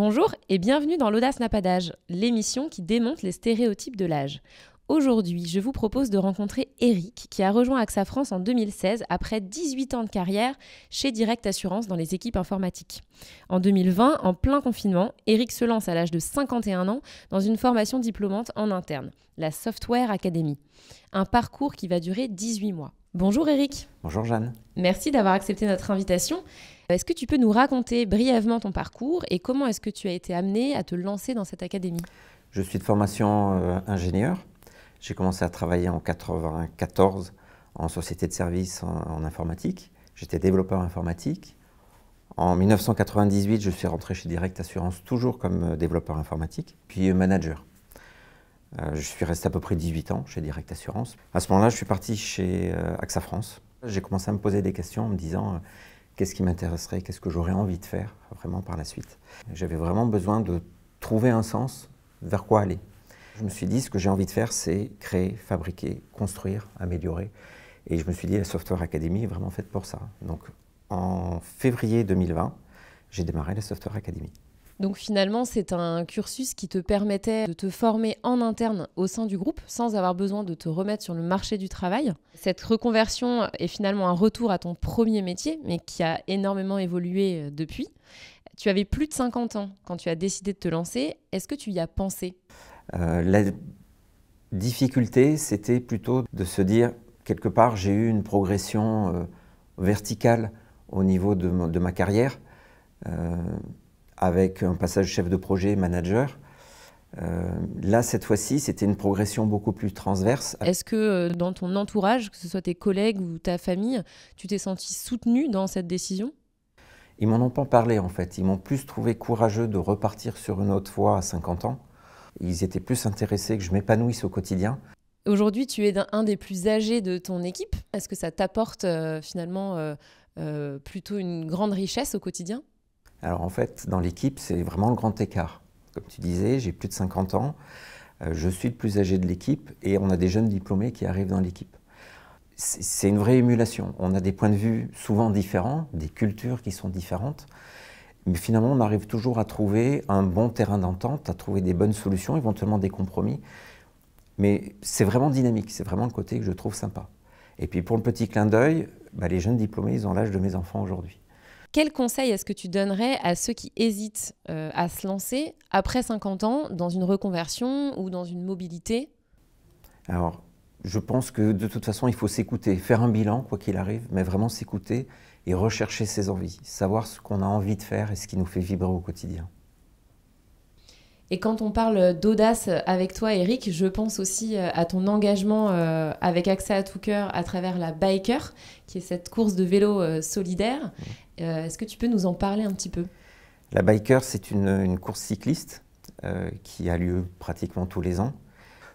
Bonjour et bienvenue dans l'Audace n'a pas d'âge, l'émission qui démonte les stéréotypes de l'âge. Aujourd'hui, je vous propose de rencontrer Eric qui a rejoint AXA France en 2016 après 18 ans de carrière chez Direct Assurance dans les équipes informatiques. En 2020, en plein confinement, Eric se lance à l'âge de 51 ans dans une formation diplômante en interne, la Software Academy. Un parcours qui va durer 18 mois. Bonjour Eric. Bonjour Jeanne. Merci d'avoir accepté notre invitation. Est-ce que tu peux nous raconter brièvement ton parcours et comment est-ce que tu as été amené à te lancer dans cette académie ? Je suis de formation ingénieur. J'ai commencé à travailler en 1994 en société de services en informatique. J'étais développeur informatique. En 1998, je suis rentré chez Direct Assurance, toujours comme développeur informatique, puis manager. Je suis resté à peu près 18 ans chez Direct Assurance. À ce moment-là, je suis parti chez AXA France. J'ai commencé à me poser des questions en me disant qu'est-ce qui m'intéresserait, qu'est-ce que j'aurais envie de faire vraiment par la suite. J'avais vraiment besoin de trouver un sens, vers quoi aller. Je me suis dit, ce que j'ai envie de faire, c'est créer, fabriquer, construire, améliorer. Et je me suis dit, la Software Academy est vraiment faite pour ça. Donc, en février 2020, j'ai démarré la Software Academy. Donc finalement, c'est un cursus qui te permettait de te former en interne au sein du groupe sans avoir besoin de te remettre sur le marché du travail. Cette reconversion est finalement un retour à ton premier métier, mais qui a énormément évolué depuis. Tu avais plus de 50 ans quand tu as décidé de te lancer. Est-ce que tu y as pensé ? La difficulté, c'était plutôt de se dire, quelque part, j'ai eu une progression verticale au niveau de ma carrière. Avec un passage chef de projet, manager. Là, cette fois-ci, c'était une progression beaucoup plus transverse. Est-ce que dans ton entourage, que ce soit tes collègues ou ta famille, tu t'es senti soutenu dans cette décision ? Ils m'en ont pas parlé, en fait. Ils m'ont plus trouvé courageux de repartir sur une autre voie à 50 ans. Ils étaient plus intéressés que je m'épanouisse au quotidien. Aujourd'hui, tu es un des plus âgés de ton équipe. Est-ce que ça t'apporte finalement plutôt une grande richesse au quotidien ? Alors en fait, dans l'équipe, c'est vraiment le grand écart. Comme tu disais, j'ai plus de 50 ans, je suis le plus âgé de l'équipe et on a des jeunes diplômés qui arrivent dans l'équipe. C'est une vraie émulation. On a des points de vue souvent différents, des cultures qui sont différentes, mais finalement on arrive toujours à trouver un bon terrain d'entente, à trouver des bonnes solutions, éventuellement des compromis. Mais c'est vraiment dynamique, c'est vraiment le côté que je trouve sympa. Et puis pour le petit clin d'œil, les jeunes diplômés, ils ont l'âge de mes enfants aujourd'hui. Quel conseil est-ce que tu donnerais à ceux qui hésitent à se lancer après 50 ans dans une reconversion ou dans une mobilité ? Alors, je pense que de toute façon, il faut s'écouter, faire un bilan, quoi qu'il arrive, mais vraiment s'écouter et rechercher ses envies, savoir ce qu'on a envie de faire et ce qui nous fait vibrer au quotidien. Et quand on parle d'audace avec toi, Eric, je pense aussi à ton engagement avec AXA à tout cœur à travers la Biker, qui est cette course de vélo solidaire. Est-ce que tu peux nous en parler un petit peu ? La Biker, c'est une course cycliste qui a lieu pratiquement tous les ans.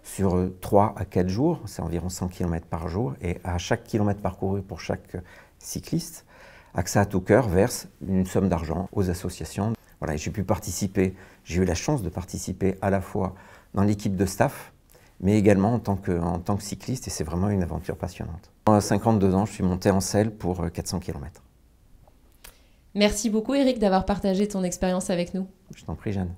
Sur 3 à 4 jours, c'est environ 100 km par jour. Et à chaque kilomètre parcouru pour chaque cycliste, AXA à tout cœur verse une somme d'argent aux associations. Voilà, j'ai pu participer, j'ai eu la chance de participer à la fois dans l'équipe de staff, mais également en tant que cycliste, et c'est vraiment une aventure passionnante. À 52 ans, je suis monté en selle pour 400 km. Merci beaucoup Eric d'avoir partagé ton expérience avec nous. Je t'en prie Jeanne.